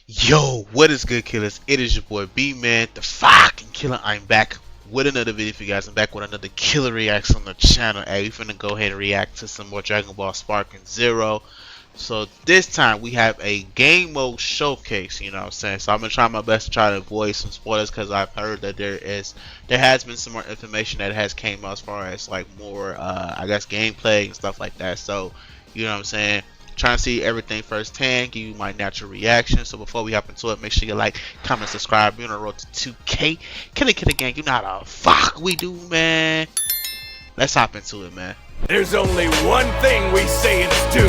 Yo, what is good, killers? It is your boy BmanDaKilla. I'm back with another video for you guys. I'm back with another killer reacts on the channel. Hey, we finna go ahead and react to some more Dragon Ball Spark and Zero. So this time we have a game mode showcase, you know what I'm saying? So I'm gonna try my best to try to avoid some spoilers because I've heard that there has been some more information that has came out as far as like more I guess gameplay and stuff like that. So you know what I'm saying? Trying to see everything firsthand, give you my natural reaction. So before we hop into it, make sure you like, comment, subscribe. We're on the road to 2K. Killa gang, you know how the fuck we do, man. Let's hop into it, man. There's only one thing we say it's due.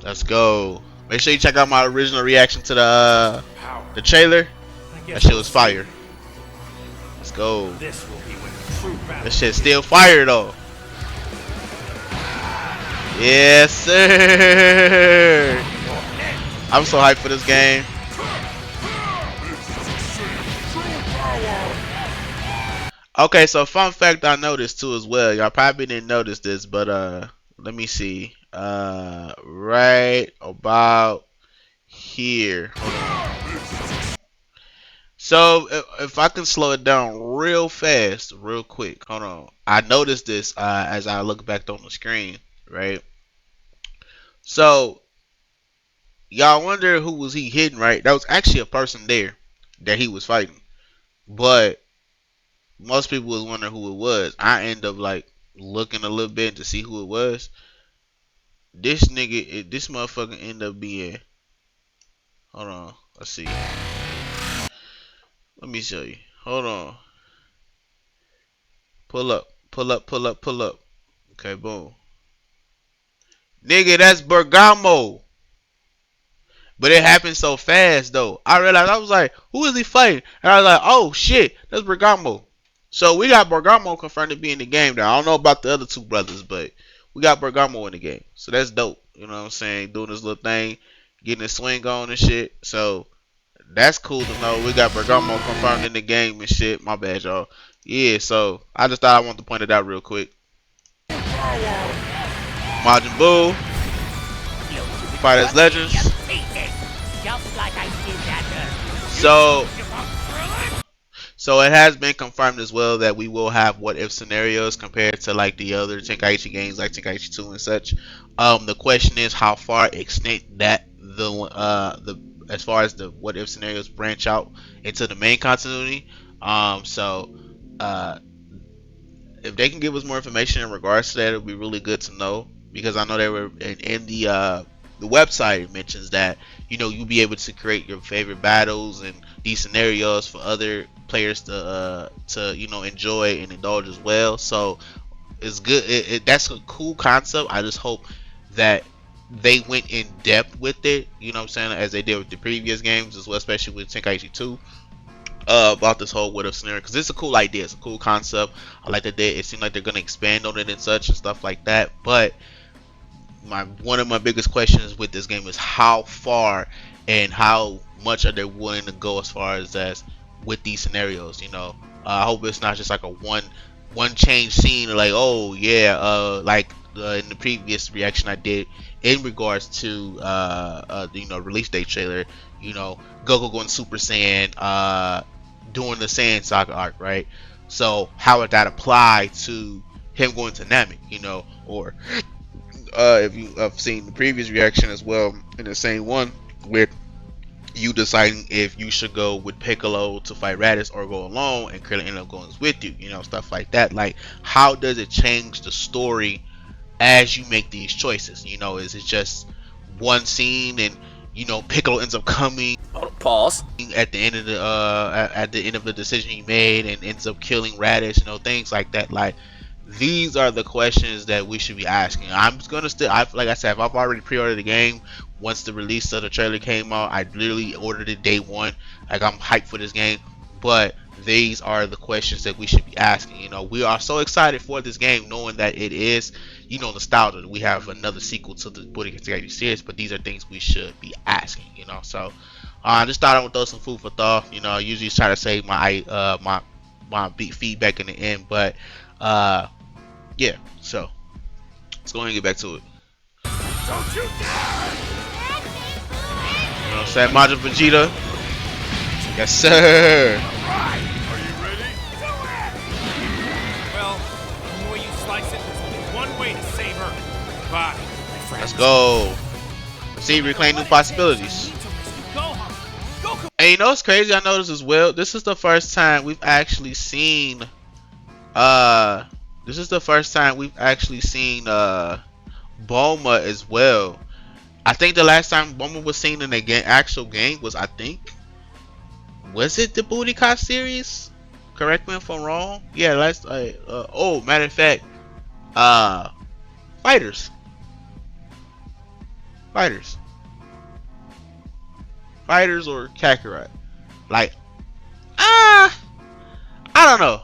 Let's go. Make sure you check out my original reaction to the trailer. That shit was fire. Let's go. This will be when the true battle. This shit's still fire though. Yes, sir. I'm so hyped for this game. Okay, so fun fact I noticed too as well. Y'all probably didn't notice this, but let me see. Right about here. So if I can slow it down real fast, real quick. Hold on. I noticed this as I look back on the screen, right? So y'all wonder who was he hitting, right? That was actually a person there that he was fighting. But most people was wondering who it was. I end up like looking a little bit to see who it was. This nigga, this motherfucker end up being. Hold on, let's see. Let me show you. Hold on. Pull up, pull up, pull up, pull up. Okay, boom. Nigga, that's Bergamo. But it happened so fast though. I realized, I was like, who is he fighting? And I was like, oh shit, that's Bergamo. So we got Bergamo confirmed to be in the game now. I don't know about the other two brothers, but we got Bergamo in the game. So that's dope. You know what I'm saying? Doing this little thing, getting his swing on and shit. So that's cool to know. We got Bergamo confirmed in the game and shit. My bad, y'all. Yeah, so I just thought I wanted to point it out real quick. Majin Buu. Fighters Legends. So it has been confirmed as well that we will have what if scenarios compared to like the other Tenkaichi games like Tenkaichi 2 and such. The question is how far extent that the as far as the what if scenarios branch out into the main continuity. So if they can give us more information in regards to that, it would be really good to know, because I know they were in the website, it mentions that you'll be able to create your favorite battles and these scenarios for other players to enjoy and indulge as well. So it's good. That's a cool concept. I just hope that they went in depth with it, you know what I'm saying, as they did with the previous games as well, especially with Tenkaichi 2. About this whole what if scenario, because it's a cool idea, it's a cool concept. I like that it seems like they're gonna expand on it and such and stuff like that. But one of my biggest questions with this game is how far and how much are they willing to go as far as with these scenarios. I hope it's not just like a one change scene, like, oh yeah, in the previous reaction I did in regards to release date trailer, Goku going Super Saiyan, doing the Saiyan Saga arc, right? So how would that apply to him going to Namek, or if you have seen the previous reaction as well, in the same one, with you deciding if you should go with Piccolo to fight Raditz or go alone, and Krillin end up going with you, stuff like that. Like, how does it change the story as you make these choices? Is it just one scene and Piccolo ends up coming Pause at the end of the decision he made and ends up killing Raditz, things like that. Like, these are the questions that we should be asking. I'm gonna like I said, I've already pre-ordered the game. Once the release of the trailer came out, I literally ordered it day one. Like, I'm hyped for this game. But these are the questions that we should be asking. You know, we are so excited for this game, knowing that it is, you know, nostalgia. We have another sequel to the Buddha series, but these are things we should be asking. You know, so I just thought I would throw some food for thought. You know, I usually try to save my feedback in the end, but yeah. So let's go ahead and get back to it. Don't you dare! You know what I'm saying? Majin Vegeta. Yes, sir. Right. Are you ready? Do it! Well, the way you slice it, there's only one way to save her. Goodbye, my friend. Let's go. See, reclaim new possibilities. And you know what's crazy? I noticed as well. This is the first time we've actually seen. This is the first time we've actually seen Bulma as well. I think the last time Bulma was seen in a actual game was, I think, was it the BmanDaKilla series? Correct me if I'm wrong. Yeah, last. Oh, matter of fact, Fighters or Kakarot. Like, I don't know.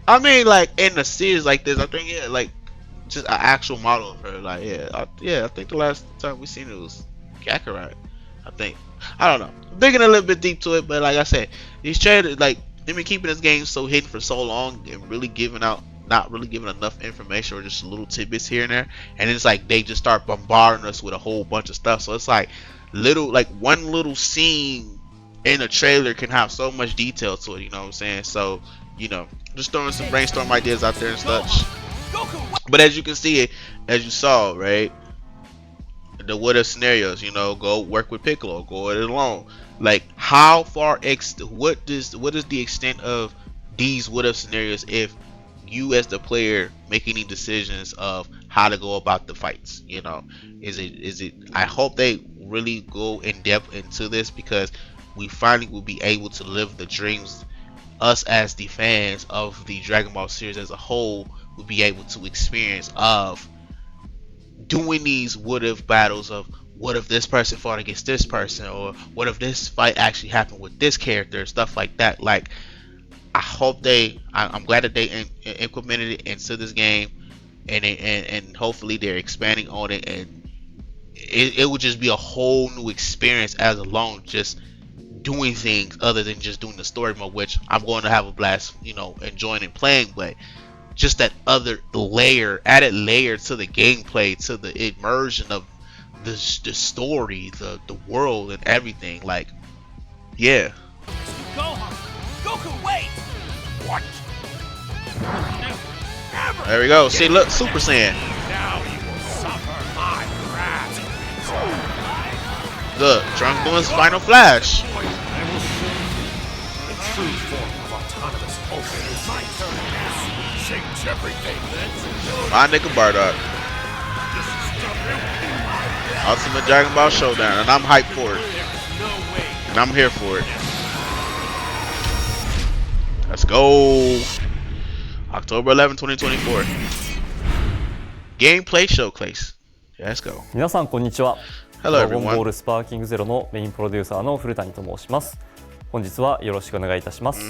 I mean, like in a series like this, I think like just an actual model of her. Like, I think the last time we seen it was Kakarot. I think. I don't know. I'm digging a little bit deep to it, but like I said, these trailers, like, they've been keeping this game so hidden for so long and really not really giving enough information, or just little tidbits here and there. And it's like they just start bombarding us with a whole bunch of stuff. So it's like one little scene in a trailer can have so much detail to it. You know what I'm saying? So, you know, just throwing some brainstorm ideas out there and such. But as you can see, as you saw, right, the what if scenarios, you know, go work with Piccolo, go it alone. Like, how far what is the extent of these what if scenarios if you as the player make any decisions of how to go about the fights? You know, is it I hope they really go in depth into this, because we finally will be able to live the dreams us as the fans of the Dragon Ball series as a whole will be able to experience of doing these what if battles of what if this person fought against this person, or what if this fight actually happened with this character, stuff like that. Like, I hope I'm glad that they implemented it into this game, and hopefully they're expanding on it, and it will just be a whole new experience as alone just doing things other than just doing the story mode, which I'm going to have a blast, you know, enjoying and playing. But just that other added layer to the gameplay, to the immersion of the story, the world, and everything. Like, yeah. Goku, wait! What? There we go. See, look, Super Saiyan. Now you will suffer my wrath. Look, Trunks doing his final flash. I will show you the true form of autonomous open. It's my turn now. Change everything. My nigga Bardock. Ultimate Dragon Ball Showdown, and I'm hyped for it. And I'm here for it. Let's go. October 11, 2024. Gameplay Showcase. Yeah, let's go. 皆さんこんにちは。 Hello ドラゴンボー everyone. ルスパーキングゼロのメインプロデューサーの古谷と申します。本日はよろしくお願いいたします。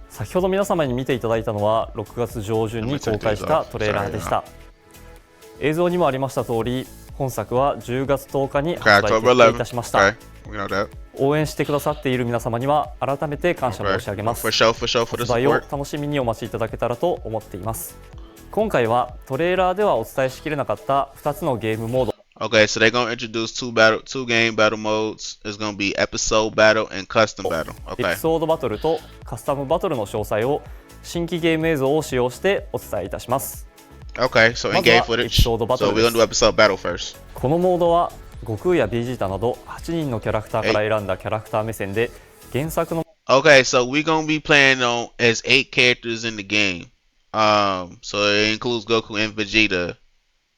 先ほど皆様に見ていただいたのは6月上旬に公開したトレーラーでした。映像にもありました通り、本作は10月10日に発売決定いたしました。応援してくださっている皆様には改めて感謝申し上げます。発売を楽しみにお待ちいただけたらと思っています。今回はトレーラーではお伝えしきれなかった2つのゲームモード。Okay, so they're gonna introduce two game battle modes. It's gonna be episode battle and custom battle. エピソードバトルとカスタムバトルの詳細を新規ゲーム映像を使用してお伝えいたします。Okay, so in game footage. So we're gonna do episode battle first. このモードは悟空やベジータなど8人のキャラクターから選んだキャラクター目線で原作の Okay, so we're gonna be playing on as 8 characters in the game. So it includes Goku and Vegeta.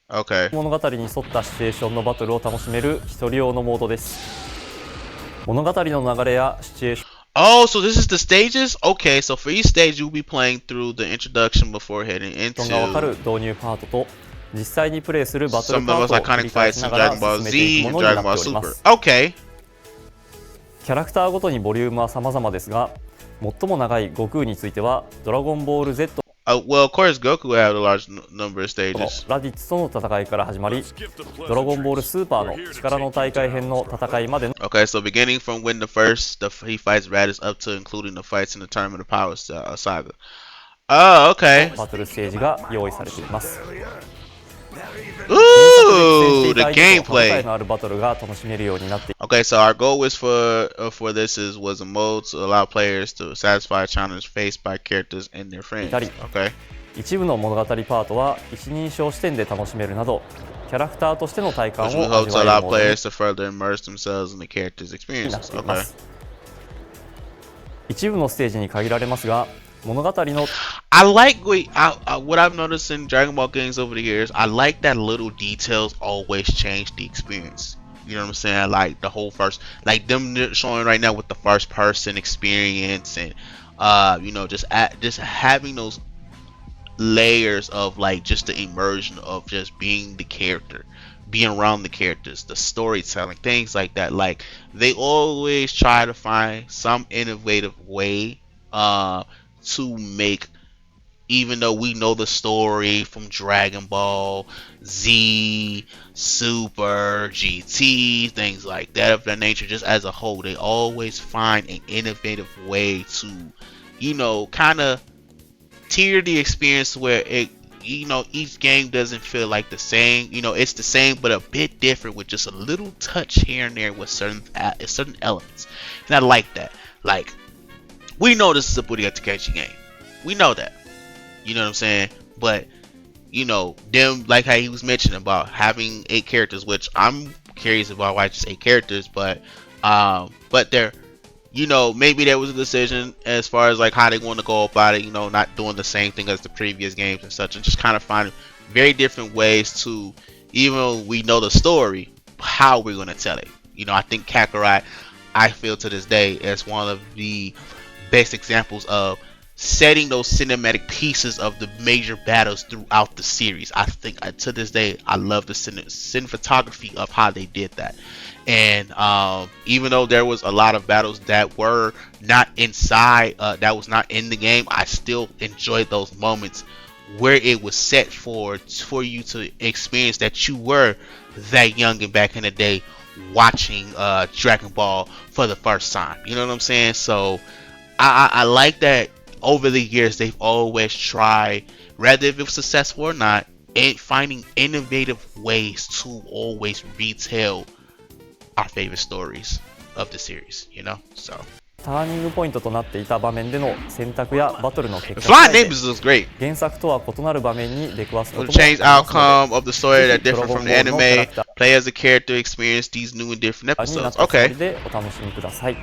Okay. 物語に沿ったシチュエーションのバトルを楽しめる一人用のモードです。物語の流れやシチュエーション Oh, so this is the stages? Okay, so for each stage you'll be playing through the introduction before heading into が分かる導入パートと実際にプレイするバトル some パ of ー the ト most を繰 iconic り返 fights しな in がら Dragon Ball 進めて Z いく and ものにな Dragon って Ball おりま Super. す。 Okay. キャラクターごとにボリュームは様々ですが最も長い悟空についてはドラゴンボール Z Well, of course, Goku would have a large number of の stages. ラディッツとの戦いから始まり、ドラゴンボールスーパーの力の大会編の戦いまでの Okay, so beginning from when he fights Raditz up to including the fights in the Tournament of Power saga. Oh, okay. バトルステージが用意されています。 Ooh, the 歯応え gameplay. のあるバトルが楽しめるようになってい Okay, so our goal is for this was a mode to allow players to satisfy challenges faced by characters and their friends. Okay. 一部の物語パートは一人称視点で楽しめるなど、キャラクターとしての体感 Which を we hope 味 to わえ allow るモードに players to further immerse themselves in the characters' なっ experiences. ていま Okay. す。一部のステージに限られますが、物語の I like what I've noticed in Dragon Ball games over the years. I like that little details always change the experience. You know what I'm saying? Like the whole first, like them showing right now with the first person experience, and you know, just having those layers of like just the immersion of just being the character, being around the characters, the storytelling, things like that. Like they always try to find some innovative way to make, even though we know the story from Dragon Ball Z, Super, GT, things like that of that nature, just as a whole, they always find an innovative way to, you know, kind of tier the experience where it, you know, each game doesn't feel like the same. You know, it's the same but a bit different with just a little touch here and there with certain elements. And I like that. Like, we know this is a Budokai Tenkaichi game. We know that. You know what I'm saying? But, you know, them, like how he was mentioning about having 8 characters, which I'm curious about why just 8 characters, but they're, you know, maybe there was a decision as far as like how they want to go about it, you know, not doing the same thing as the previous games and such, and just kind of finding very different ways to, even though we know the story, how we're going to tell it. You know, I think Kakarot, I feel to this day, is one of the best examples of setting those cinematic pieces of the major battles throughout the series. I think to this day, I love the cinematography of how they did that. And even though there was a lot of battles that were not inside, that was not in the game, I still enjoyed those moments where it was set for you to experience that you were that young and back in the day watching Dragon Ball for the first time. You know what I'm saying? So I like that. Over the years, they've always tried, whether if it was successful or not, finding innovative ways to always retell our favorite stories of the series, you know? So ターニングポイントとなっていた場面での選択やバトルの結 the 果 flying neighbors looks great. 原作とは異なる場面に出くわすこ Will ともあり change ますの outcome で of the story that different from the anime. Play as a character, experience these new and different になっ episodes. たつも Okay. りでお楽しみください。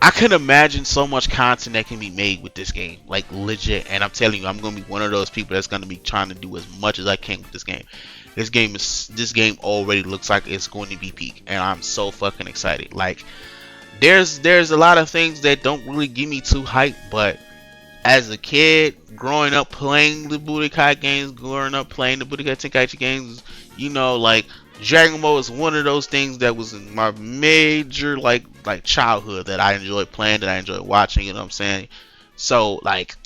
I can imagine so much content that can be made with this game, like legit. And I'm telling you, I'm gonna be one of those people that's gonna be trying to do as much as I can with this game. This game already looks like it's going to be peak, and I'm so fucking excited. Like, there's a lot of things that don't really give me too hype, but as a kid growing up playing the Budokai games, growing up playing the Budokai Tenkaichi games, you know, like Dragon Ball is one of those things that was in my major like childhood that I enjoyed playing, that I enjoyed watching, you know what I'm saying? So like,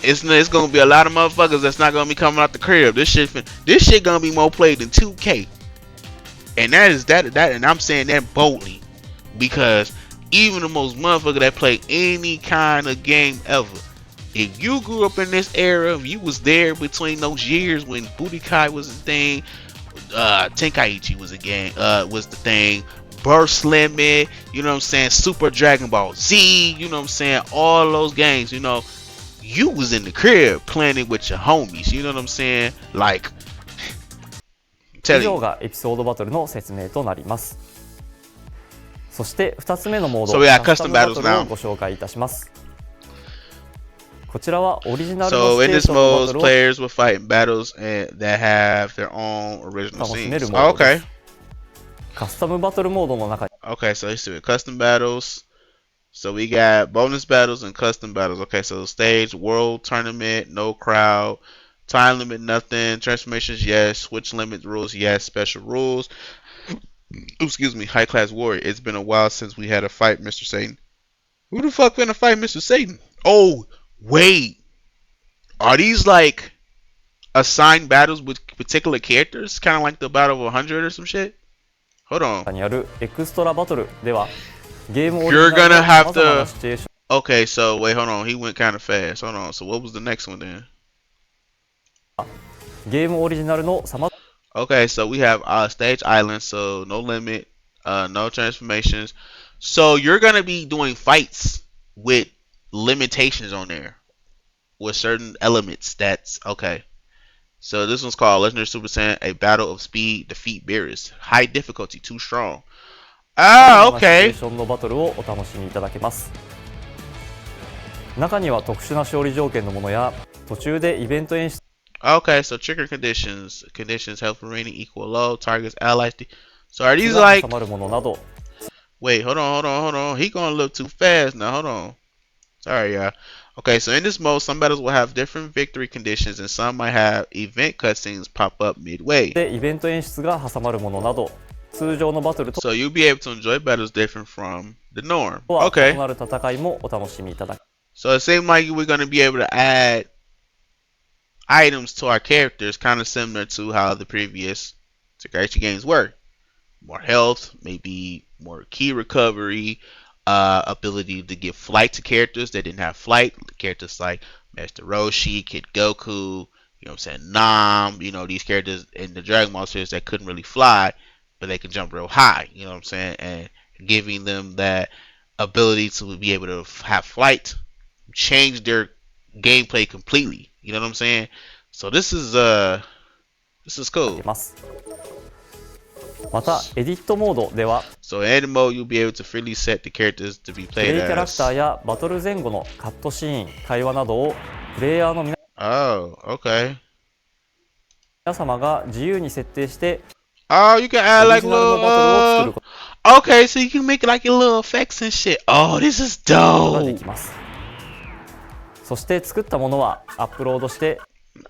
it's gonna be a lot of motherfuckers that's not gonna be coming out the crib. This shit gonna be more played than 2K. And and I'm saying that boldly, because even the most motherfucker that play any kind of game ever, if you grew up in this era, if you was there between those years when Budokai was the thing, Tenkaichi was the thing, Burst Limit, you know what I'm saying, Super Dragon Ball Z, you know what I'm saying, all those games, you know, you was in the crib playing it with your homies, you know what I'm saying, like, 以上がエピソードバトルの説明となります。そして2つ目のモード、 So we got カスタ custom ムバト battles ルを now. ご紹介いたします。こちらはオリジナル So のス in テー this ションのバ mode, トルを players will fight in battles that have their own original 楽しめる scenes. モー Oh, ドで okay. す。カスタムバトルモードの中に Okay, so let's do it. Custom battles. So we got bonus battles and custom battles. Okay, so the stage, world tournament, no crowd, time limit, nothing, transformations, yes, switch limit rules, yes, special rules. Ooh, excuse me, high class warrior. It's been a while since we had a fight, Mr. Satan. Who the fuck finna fight Mr. Satan? Oh, wait. Are these like assigned battles with particular characters? Kind of like the Battle of 100 or some shit? Hold on. にあるエクストラバトルではゲームオリジ You're ナル gonna の have 様々な to. シチュエーション Okay, so wait, hold on. He went kind of fast. Hold on. So what was the next one then? ゲームオリジナルの様 Okay, so we have Stage Island, so no limit, no transformations. So you're gonna be doing fights with limitations on there, with certain elements. That's okay. So this one's called Legendary Super Saiyan: A Battle of Speed. Defeat Beerus. High difficulty, too strong. 々 Ah, なシチュエー okay. ションのバトルをお楽しみいただけます。中には特殊な勝利条件のものや途中でイベント演出 Okay, so trigger conditions. Conditions: health remaining equal low. Targets allies. So are these が like? 挟まるものなど Wait, hold on. He gonna look too fast now. Hold on. Sorry, y'all. Okay, so in this mode, some battles will have different victory conditions, and some might have event cutscenes pop up midway. でイベント演出が挟まるものなど通常のバトルと So you'll be able to enjoy battles different from the norm. は異 Okay. なる戦いもお楽しみいただけ So it seemed like we're gonna be able to add items to our characters, kind of similar to how the previous Tenkaichi games were. More health, maybe more key recovery, ability to give flight to characters that didn't have flight. Characters like Master Roshi, Kid Goku, you know what I'm saying, Nam, you know, these characters in the Dragon Ball series that couldn't really fly, but they could jump real high, you know what I'm saying, and giving them that ability to be able to have flight, change their gameplay completely. You know what I'm saying? So this is cool. ますまたエディットモードでは So in edit mode, you'll be able to freely set the characters to be プレイ played キャラク as. ターやバトル前後のカットシーン会話などをプレイヤーの皆 Oh, okay. 様が自由に設定して Oh, you can オ add リ like ジナルのバトルを作る little. こと Okay, so you can make like your little effects and shit. Oh, this is がで dope. きますそして作ったものはアップロードして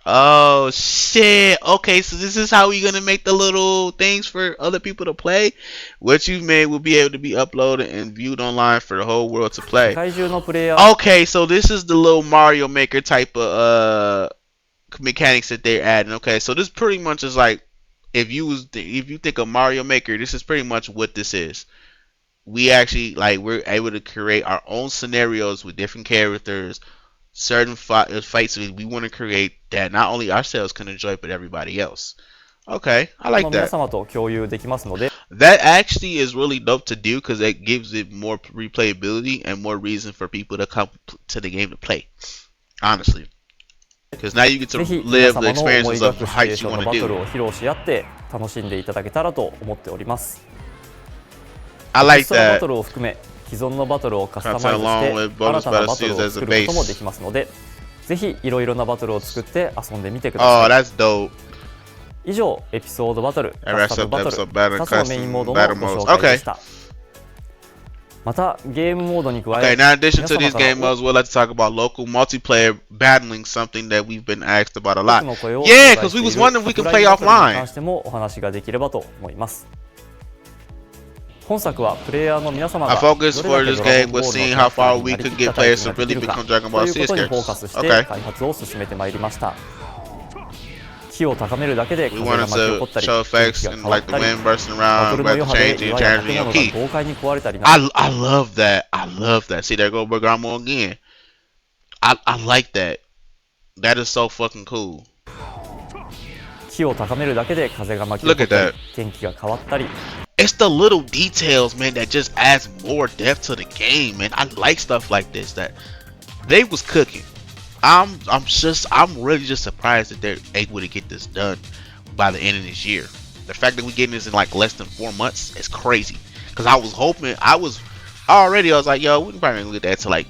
Oh shit. Okay, so this is how we're gonna make the little things for other people to play. What you've made will be able to be uploaded and viewed online for the whole world to 世 play. 界中のプレイヤー Okay, so this is the little Mario Maker type of mechanics that they're adding. Okay, so this pretty much is like if you think of Mario Maker, this is pretty much what this is. We actually we're able to create our own scenarios with different characters, certain fights we want to create that not only ourselves can enjoy but everybody else. Okay, I の like 皆 that. 様と共有できますので That actually is really dope to do because it gives it more replayability and more reason for people to come to the game to play. Honestly. Because now you get to ぜひ皆 live 様 the の思い experiences 描 of くシチュエー heights シ you ョンの want バ to トル do. を披露し合って楽しんでいただけたらと思っております I エ like クストラバ that. トルを含め既存のバトルをカスタマイズ Comes along して with bonus 新たなバトル battle を series as a 作ることも base. できますのでぜひいろいろなバトルを作って遊んでみてくだ Oh, さい that's dope. 以上エピソードバトル That カス wraps タム up バト episode ル battle 2つのメインモード custom の battle ご modes. 紹介で Okay. したまたゲームモードに加 Okay, え now in addition 皆 to 様 these から game modes, we'd like to talk about local multiplayer battling, something that we've been asked about a 多 lot. くの声を Yeah, 紹介 because して we い was る wondering if we could オフライ play ンバトルに offline. 関してもお話ができればと思います本作はプレイヤーの皆様 Our が focus ど for れ this だけ game ドラゴンボ was ールの seeing キャ how ラクター far に we なりき could っ get たタイ players プ to ができ really るか become Dragon と Ball いうこ series とにフォーカ characters. スして Okay. 開発を進めてまいりました気を高めるだけで We 風が wanted 巻き起こ to ったり show 天 effects 気が and 変わっ like the たり wind bursting バト around, ルの weather 余波で changing, 岩や changing 建 your 物が key. 豪快に壊れたりなど I love that. I love that. See, there go Bergamo again. I like that. That is so fucking cool. 気を高めるだけで風が巻き起こ Look った at り天気が変わったり It's the little details, man, that just adds more depth to the game, man. I like stuff like this. That they was cooking. I'm really just surprised that they're able to get this done by the end of this year. The fact that we're getting this in like less than 4 months is crazy. Cause I was hoping, I was like, yo, we can probably get that to like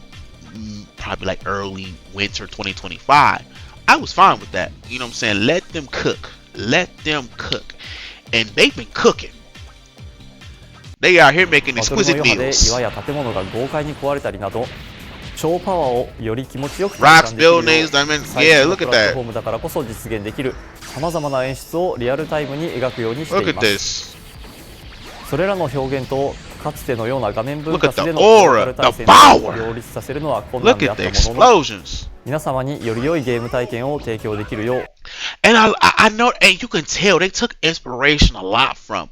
probably like early winter 2025. I was fine with that. You know what I'm saying? Let them cook. Let them cook. And they've been cooking. They out here making バトルの exquisite 余波で meals. 岩や建物が豪快に壊れたりなど超パワーをより気持ちよく体 Rocks, 感できるよう buildings, I mean, 最 yeah, 新の look プ at ラットフォ that. ームだからこそ実現できるさまざまな演出をリアルタイムに描くようにして Look い at ます this. それらの表現と工かつてのような画面分 Look 割 at で the のローカ aura, ル the 対戦 power. を両立させるのは困難 Look であ at っ the たものの、 explosions. 皆様により良いゲーム体験を提供できるよう、 And I know, and you can tell they took inspiration a lot from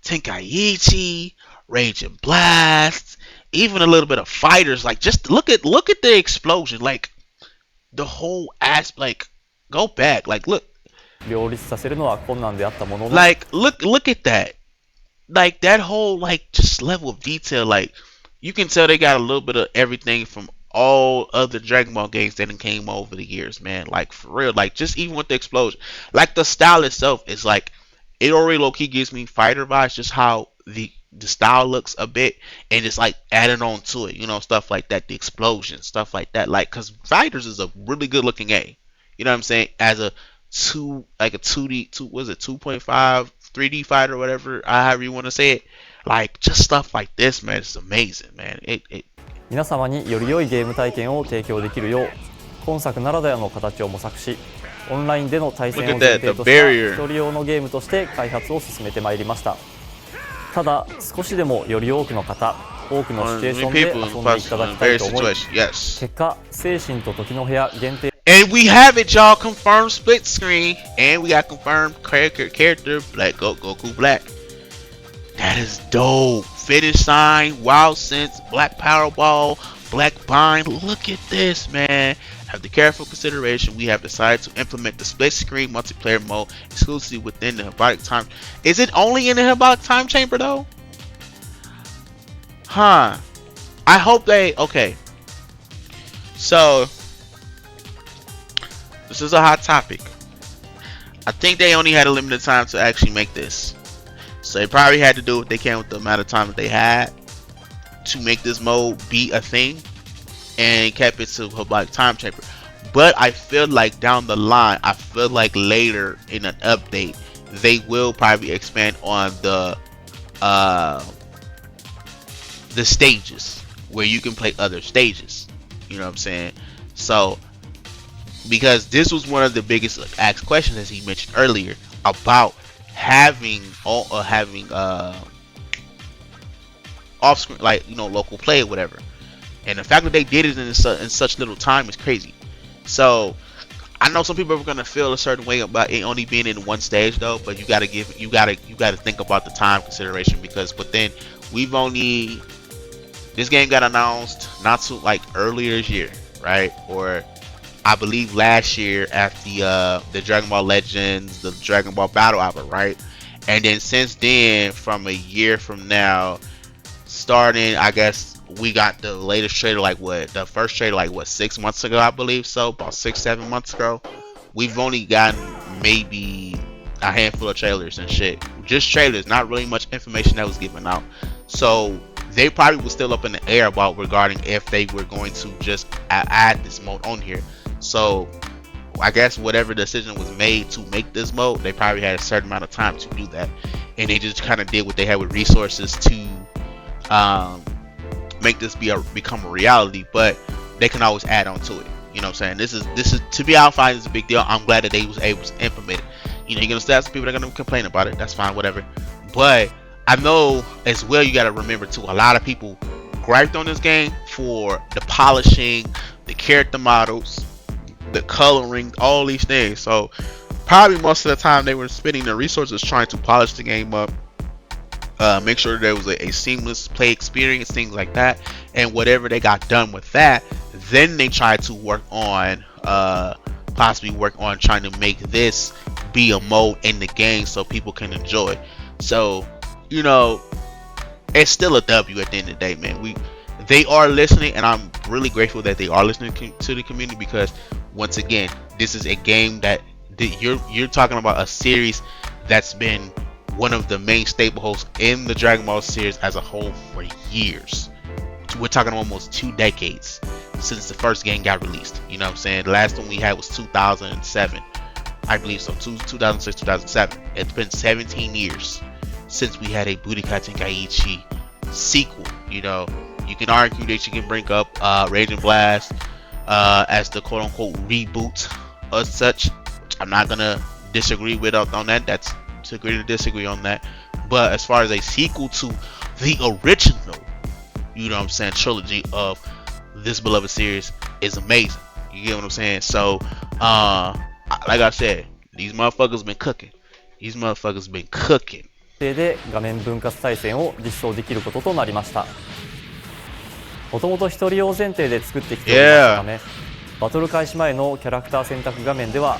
Tenkaichi, Raging Blast, even a little bit of Fighters. Like, just look at the explosion. Like, the whole aspect. Like, go back. Like, look. 両立させるのは困難であったものの、 Like, look at that. Like, that whole, like, just level of detail. Like, you can tell they got a little bit of everything from all other Dragon Ball games that came over the years, man. Like, for real. Like, just even with the explosion. Like, the style itself is like, it already low-key gives me fighter vibes, just how the style looks a bit, and it's like adding on to it, you know, stuff like that, the explosion, stuff like that. Like, because Fighters is a really good looking game, you know what I'm saying, as a 2D, 2.5 3D fighter, whatever, however you want to say it. Like, just stuff like this, man, it's amazing, man. It 皆様により良いゲーム体験を提供できるよう、今作ならではの形を模索し、オンラインでの対戦を前提とした一人用のゲームとして開発を進めてまいりました。ただ、少しでもより多くの方、多くのシチュエーションで遊んでいただきたいと思い、結果、精神と時の部屋限定。 And we have it, y'all. Confirmed split screen, and we got confirmed character Black Goku Black. That is dope. Finish sign, Wild Sense, Black Powerball, Black Bind. Look at this, man. After careful consideration, we have decided to implement the split screen multiplayer mode exclusively within the Hypnotic Time. Is it only in the Hypnotic Time Chamber though? Huh. I hope they. Okay. So. This is a hot topic. I think they only had a limited time to actually make this. So they probably had to do what they can with the amount of time that they had to make this mode be a thing, and kept it to Hypnotic Time Chamber. But I feel like down the line, I feel like later in an update, they will probably expand on the stages where you can play other stages. You know what I'm saying? So, because this was one of the biggest asked questions, as he mentioned earlier, about having off screen, like, you know, local play or whatever, and the fact that they did it in such little time is crazy. So I know some people are gonna feel a certain way about it only being in one stage though, but you gotta think about the time consideration, because this game got announced not too, like, earlier this year, right? Or I believe last year at the Dragon Ball Legends, the Dragon Ball Battle Hour, right? And then since then, from a year from now, starting, I guess we got the latest trailer, the first trailer, 6 months ago, I believe so, about 6-7 months ago. We've only gotten maybe a handful of trailers and shit. Just trailers, not really much information that was given out. So they probably were still up in the air about regarding if they were going to just add this mode on here. So I guess whatever decision was made to make this mode, they probably had a certain amount of time to do that, and they just kind of did what they had with resources to make this become a reality. But they can always add on to it. You know what I'm saying? This is to be Alpha is a big deal. I'm glad that they was able to implement it. You know, you're gonna still have some people that are gonna complain about it. That's fine, whatever. But I know as well, you gotta remember too, a lot of people griped on this game for the polishing, the character models, the coloring, all these things. So probably most of the time they were spending their resources trying to polish the game up, make sure there was a seamless play experience, things like that. And whatever they got done with that, then they tried to possibly work on trying to make this be a mode in the game so people can enjoy. So, you know, it's still a W at the end of the day, man. They are listening, and I'm really grateful that they are listening to the community, because once again, this is a game that you're talking about, a series that's been one of the main staples in the Dragon Ball series as a whole for years. We're talking almost 2 decades since the first game got released. You know what I'm saying? The last one we had was 2007, I believe so. 2006, 2007. It's been 17 years since we had a Budokai Tenkaichi sequel. You know, you can argue that you can bring up Raging Blast as the quote-unquote reboot as such. I'm not gonna disagree with on that. That's to agree to disagree on that. But as far as a sequel to the original, you know what I'm saying, trilogy of this beloved series is amazing. You get what I'm saying? So, like I said, these motherfuckers been cooking. These motherfuckers been cooking. で画面分割対戦を実装できることとなりました。もともと一人用前提で作ってきておりましたため、バトル開始前のキャラクター選択画面では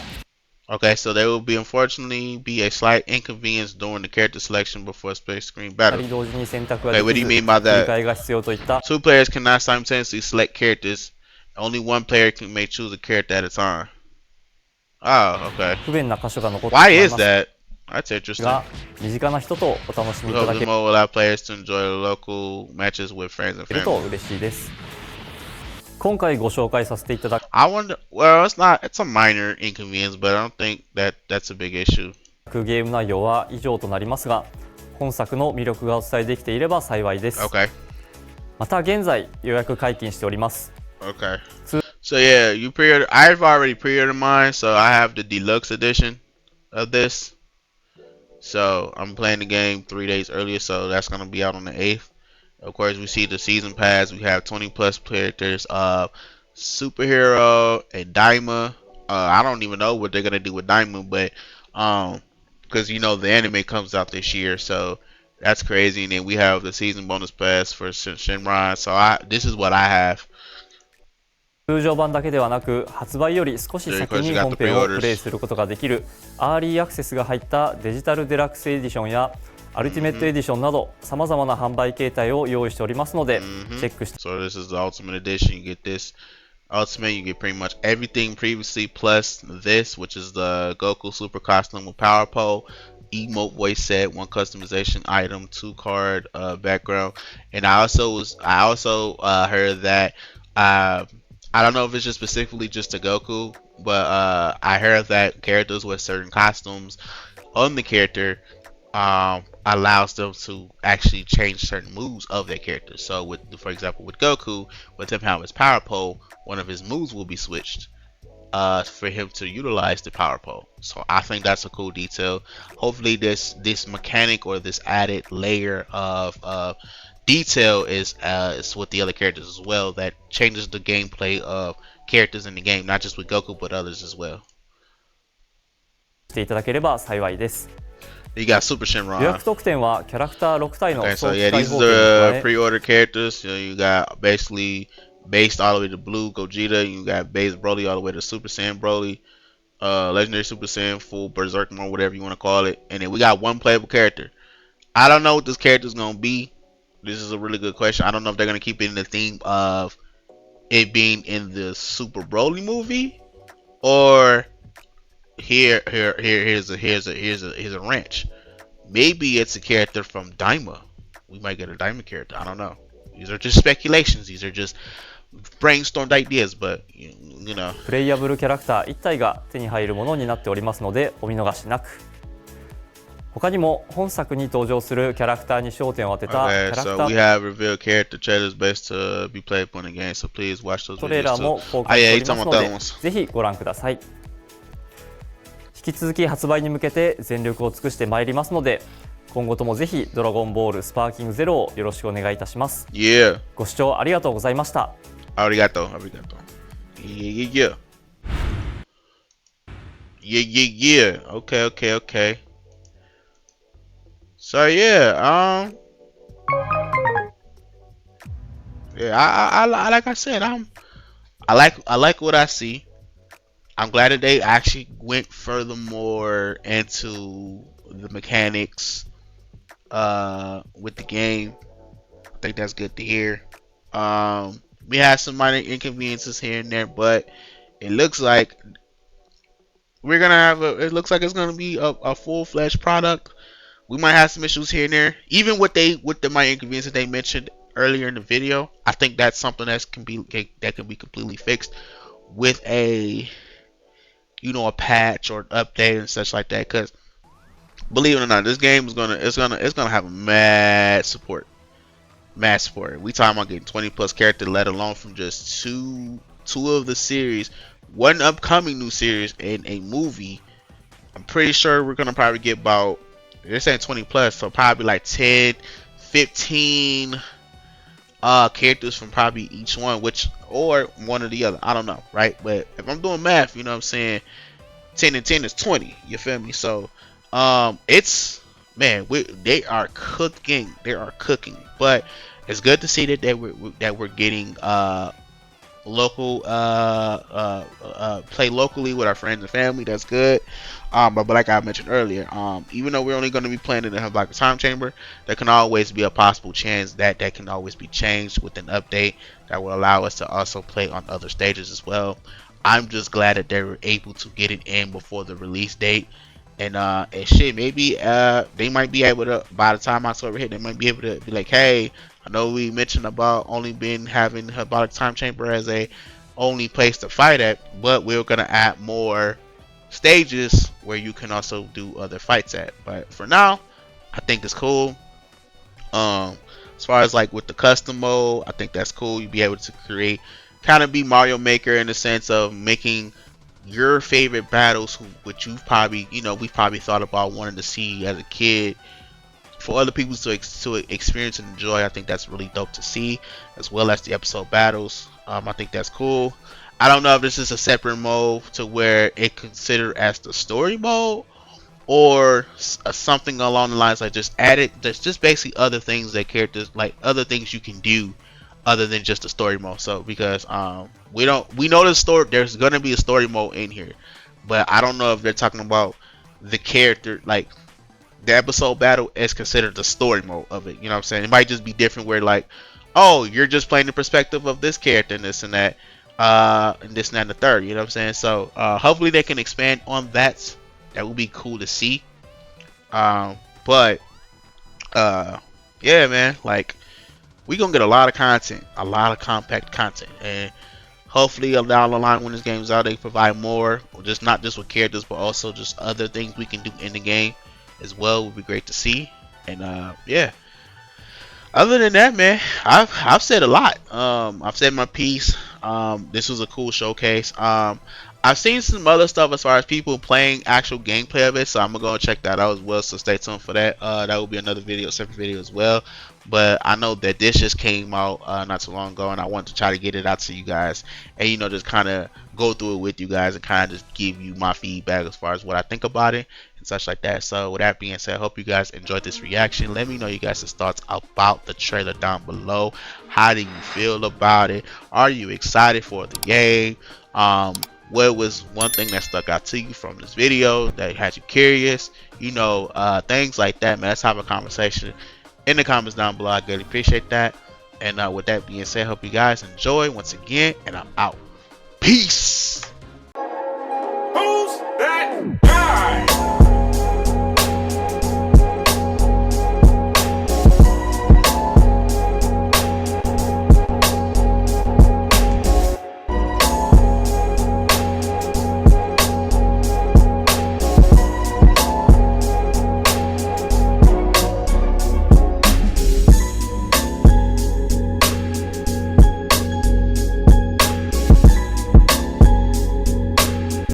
Okay, so there will be unfortunately be a slight inconvenience during the character selection before split screen battle. 2人同時に選択がで Okay, what き do ず you mean by 切り that? 替えが必要といった Two players cannot simultaneously select characters. Only one player may choose a character at a time. Oh, okay. 不便な箇所が残って Why しまい is ます that? That's interesting. が、身近な人とお楽しみ We いた hope だ the け mode will allow players to enjoy local matches with friends and ると family. 嬉しいです。今回ご紹介させていただく I wonder. Well, it's a minor inconvenience, but I don't think that's a big issue. ゲーム内容は以上となりますが、本作の魅力がお伝えできていれば幸いです。Okay. また現在予約解禁しております。 Okay. So yeah, you pre-order. I've already pre-ordered mine, so I have the deluxe edition of this. So I'm playing the game 3 days earlier, so that's gonna be out on the 8th. Of course, we see the season pass. We have 20 plus characters. Superhero and Daima. I don't even know what they're gonna do with Daima, but because you know the anime comes out this year, so that's crazy. And then we have the season bonus pass for Shinran. So this is what I have. 通常版だけではなく、発売より少し先に本編をプレイすることができるアーリーアクセスが入ったデジタルデラックスエディションやアルティメットエディションなどさまざまな販売形態を用意しておりますので、チェックして。 So this is the Ultimate Edition. You get this Ultimate. You get pretty much everything previously plus this, which is the Goku Super Costume with Power Pole, emote voice set, one customization item, 2 card background, and I also heard that I don't know if it's just specifically just to Goku, but I heard that characters with certain costumes on the character allows them to actually change certain moves of their character. So for example, with Goku, with him having his power pole, one of his moves will be switched for him to utilize the power pole. So I think that's a cool detail. Hopefully this mechanic or this added layer of detail is with the other characters as well, that changes the gameplay of characters in the game, not just with Goku but others as well. していただければ幸いです。 You got Super Shenron. 予約特典はキャラクター6体の Okay, 早 so 期 yeah, 開 these 放 are 券 the pre-order characters. You got basically based all the way to Blue Gogeta. You got base Broly all the way to Super Saiyan Broly, Legendary Super Saiyan, full Berserk mode, whatever you want to call it. And then we got one playable character. I don't know what this character is gonna be. This is a really good question. I don't know if they're gonna keep it in the theme of it being in the Super Broly movie, or here's a wrench. Maybe it's a character from Daima. We might get a Daima character. I don't know. These are just speculations. These are just brainstormed ideas, but you know. プレイヤブルキャラクター1体が手に入るものになっておりますのでお見逃しなく。他にも本作に登場するキャラクターに焦点を当てたキャラクタ So we ー have revealed character trailers based to be played upon the game. So please watch those トレーラ videos ーも too. 公 Ah, 開 yeah, して you おります talking の about that で ones. ぜひご覧ください。引き続き発売に向けて全力を尽くしてまいりますので、今後ともぜひドラゴンボールスパーキングゼロをよろしくお願いいたします。 Yeah. ご視聴ありがとうございました。 Arigato. Yeah. Okay. So yeah, I like I said, I like what I see. I'm glad that they actually went furthermore into the mechanics with the game. I think that's good to hear. We had some minor inconveniences here and there, but it looks like we're gonna have it looks like it's gonna be a full-fledged product. We might have some issues here and there, even with the minor inconveniences they mentioned earlier in the video. I think that's something that can be completely fixed with a patch or an update and such like that. Because believe it or not, this game is gonna have mad support. We talking about getting 20 plus characters, let alone from just two of the series, one upcoming new series and a movie. I'm pretty sure we're gonna probably get about, they're saying 20 plus, so probably like 10, 15 characters from probably each one, or one or the other. I don't know, right? But if I'm doing math, you know what I'm saying, 10 and 10 is 20. You feel me? So it's, man, they are cooking. They are cooking. But it's good to see that we're getting local play locally with our friends and family. That's good. But like I mentioned earlier, even though we're only going to be playing in the Black Time Chamber, there can always be a possible chance that can always be changed with an update that will allow us to also play on other stages as well. I'm just glad that they were able to get it in before the release date. And shit, maybe they might be able to, by the time October hit, they might be able to be like, hey, I know we mentioned about only been having Hypnotic Time Chamber as a only place to fight at, but we're gonna add more stages where you can also do other fights at. But for now, I think it's cool. As far as like with the custom mode, I think that's cool. You'll be able to create, kind of be Mario Maker in the sense of making your favorite battles, which you've probably, we've probably thought about wanting to see as a kid, for other people to experience and enjoy. I think that's really dope to see, as well as the episode battles. I think that's cool. I don't know if this is a separate mode to where it considered as the story mode, or something along the lines like just added. There's just basically other things that characters, like other things you can do other than just the story mode. So because we know the story, there's gonna be a story mode in here, but I don't know if they're talking about the character, like the episode battle is considered the story mode of it. You know what I'm saying? It might just be different where like, oh, you're just playing the perspective of this character and this and that, and this and that and the third. You know what I'm saying? So hopefully they can expand on that. That would be cool to see. But yeah, man, like we gonna get a lot of content, a lot of compact content, and hopefully down the line when this game's out, they provide more, just not just with characters, but also just other things we can do in the game as well. Would be great to see. And yeah, other than that, man, I've said a lot. I've said my piece. This was a cool showcase. I've seen some other stuff as far as people playing actual gameplay of it, so I'm gonna go check that out as well. So stay tuned for that. That will be another video, separate video as well. But I know that this just came out not too long ago, and I want to try to get it out to you guys, and just kind of go through it with you guys and kind of just give you my feedback as far as what I think about it and such like that. So with that being said, I hope you guys enjoyed this reaction. Let me know you guys' thoughts about the trailer down below. How do you feel about it? Are you excited for the game? What was one thing that stuck out to you from this video that had you curious? Things like that, man. Let's have a conversation in the comments down below. I greatly appreciate that. And with that being said, hope you guys enjoy once again, and I'm out. Peace.